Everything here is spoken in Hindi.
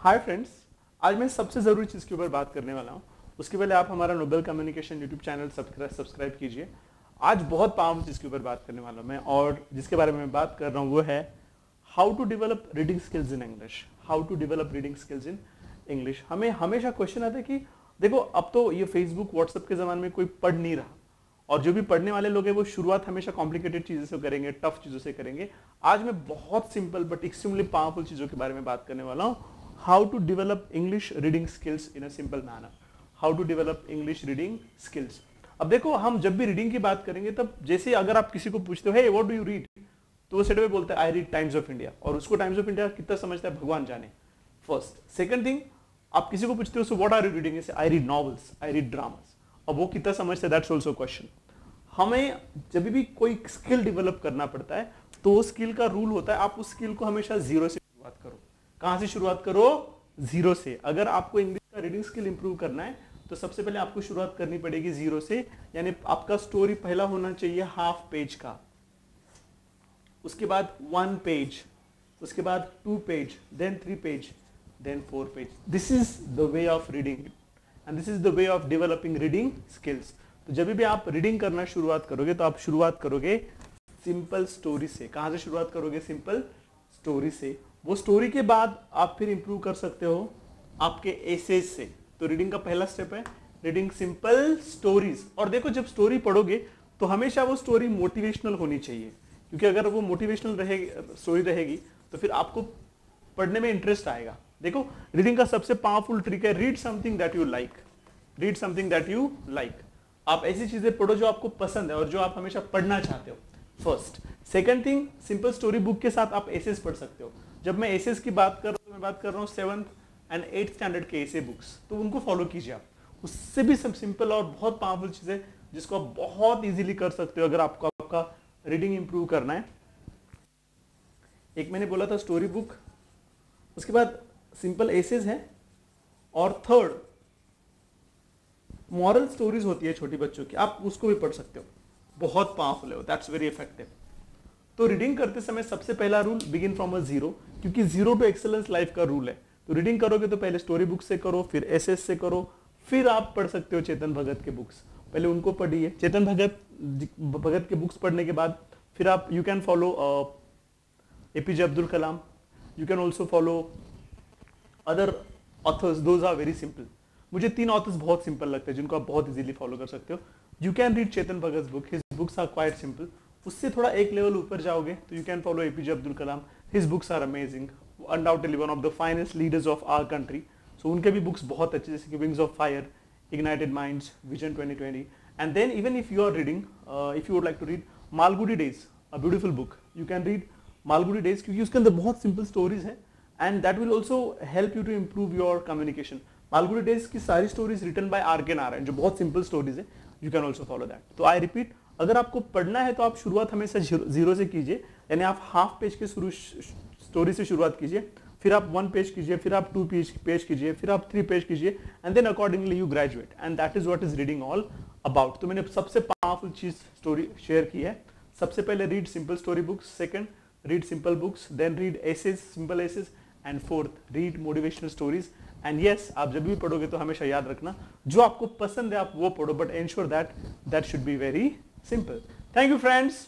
हाय फ्रेंड्स, आज मैं सबसे ज़रूरी चीज़ के ऊपर बात करने वाला हूँ। उसके पहले आप हमारा Nobel communication YouTube channel subscribe कीजिए। आज बहुत पावरफुल चीज़ के ऊपर बात करने वाला हूँ मैं, और जिसके बारे में मैं बात कर रहा हूँ वो है how to develop reading skills in English. How to develop reading skills in English. हमें हमेशा क्वेश्चन आता है कि देखो, अब तो ये फेसबुक व्हाट्सएप के ज़माने में कोई पढ़ नहीं रहा, और जो भी पढ़ने वाले लोग हैं वो शुरुआत हमेशा कॉम्प्लिकेटेड चीज़ों से करेंगे, टफ चीज़ों से करेंगे। आज मैं बहुत सिंपल बट एक्सट्रीमली पावरफुल चीज़ों के बारे में बात करने वाला हूँ। How to develop English reading skills in a simple manner. How to develop English reading skills. अब देखो, हम जब भी रीडिंग की बात करेंगे तब जैसे अगर आप किसी को पूछते हो, hey what do you read, तो वो सेट बोलता है I read Times of India, और उसको टाइम्स ऑफ इंडिया कितना समझता है भगवान जाने। फर्स्ट। सेकंड थिंग, आप किसी को पूछते हो so what are you reading, I read novels, I read dramas, अब वो कितना समझता है, दैट्स ऑल्सो क्वेश्चन। हमें जब भी कोई स्किल डेवलप करना पड़ता है तो वो स्किल का रूल होता है, आप उस स्किल को हमेशा जीरो से शुरुआत करो। कहां से शुरुआत करो? जीरो से। अगर आपको इंग्लिश का रीडिंग स्किल इंप्रूव करना है तो सबसे पहले आपको शुरुआत करनी पड़ेगी जीरो से। यानी आपका स्टोरी पहला होना चाहिए हाफ पेज का, उसके बाद 1 पेज, उसके बाद 2 page, then 3 page, then 4 page. This is the way of reading and this is the way of developing reading skills. तो जब भी आप रीडिंग करना शुरुआत करोगे तो आप शुरुआत करोगे सिंपल स्टोरी से। कहां से शुरुआत करोगे? सिंपल स्टोरी से। वो स्टोरी के बाद आप फिर इंप्रूव कर सकते हो आपके एसेज से। तो रीडिंग का पहला स्टेप है रीडिंग सिंपल स्टोरीज। और देखो, जब स्टोरी पढ़ोगे तो हमेशा वो स्टोरी मोटिवेशनल होनी चाहिए, क्योंकि अगर वो मोटिवेशनल रहेगी, स्टोरी रहेगी, तो फिर आपको पढ़ने में इंटरेस्ट आएगा। देखो, रीडिंग का सबसे पावरफुल ट्रिक है read something that you like. Read something that you like. आप ऐसी चीजें पढ़ो जो आपको पसंद है और जो आप हमेशा पढ़ना चाहते हो। First. Second thing, simple story book के साथ आप एसेस पढ़ सकते हो। जब मैं एसेस की बात कर रहा हूँ, मैं बात कर रहा हूँ 7th एंड 8th स्टैंडर्ड के एसे बुक्स, तो उनको फॉलो कीजिए आप। उससे भी सब सिंपल और बहुत पावरफुल चीज है जिसको आप बहुत इजीली कर सकते हो अगर आपको आपका रीडिंग इंप्रूव करना है। एक मैंने बोला था स्टोरी बुक, उसके बाद सिंपल एसेस है, और थर्ड मॉरल स्टोरीज होती है छोटी बच्चों की, आप उसको भी पढ़ सकते हो, बहुत पावरफुल है, दैट्स वेरी इफेक्टिव। तो रीडिंग करते समय सबसे पहला rule, begin from a zero, क्योंकि जीरो टू एक्सेलेंस लाइफ का रूल है। तो रीडिंग करोगे तो पहले स्टोरी बुक से करो, फिर एसेस से करो, फिर आप पढ़ सकते हो चेतन भगत के बुक्स, पहले उनको पढ़िए। चेतन भगत के बुक्स पढ़ने के बाद फिर आप you can follow APJ Abdul Kalam, you can also follow other authors, those are very simple. मुझे 3 ऑथर्स बहुत सिंपल लगते हैं जिनको आप बहुत इजीली फॉलो कर सकते हो। You can read Chetan Bhagat book, his books are quite simple. उससे थोड़ा एक लेवल ऊपर जाओगे तो you can follow APJ Abdul Kalam, his books are amazing, undoubtedly one of the finest leaders of our country. So उनके भी बुक्स बहुत अच्छे, जैसे कि wings of fire, ignited minds, vision 2020। And then even if you are reading, if you would like to read Malgudi days, a beautiful book, you can read Malgudi Days, क्योंकि उसके अंदर बहुत सिंपल स्टोरीज है and that will also help you to improve your communication. Malgudi Days की सारी stories written by R K. Narayan, जो बहुत सिंपल स्टोरीज है, you can also follow that. तो आई रिपीट, अगर आपको पढ़ना है तो आप शुरुआत हमेशा जीरो से कीजिए, यानी आप हाफ पेज के स्टोरी से शुरुआत कीजिए, फिर आप 1 पेज कीजिए, फिर आप 2 पेज कीजिए, फिर आप 3 पेज कीजिए, and then accordingly you graduate, and that is what is reading all about. तो मैंने सबसे पावरफुल चीज स्टोरी शेयर की है। सबसे पहले read simple story books, second read simple books, then read essays, simple essays, and fourth read motivational stories. And yes, आप जब भी पढ़ोगे तो हमेशा याद रखना जो आपको पसंद है आप वो पढ़ो, but ensure that should be very simple. Thank you friends.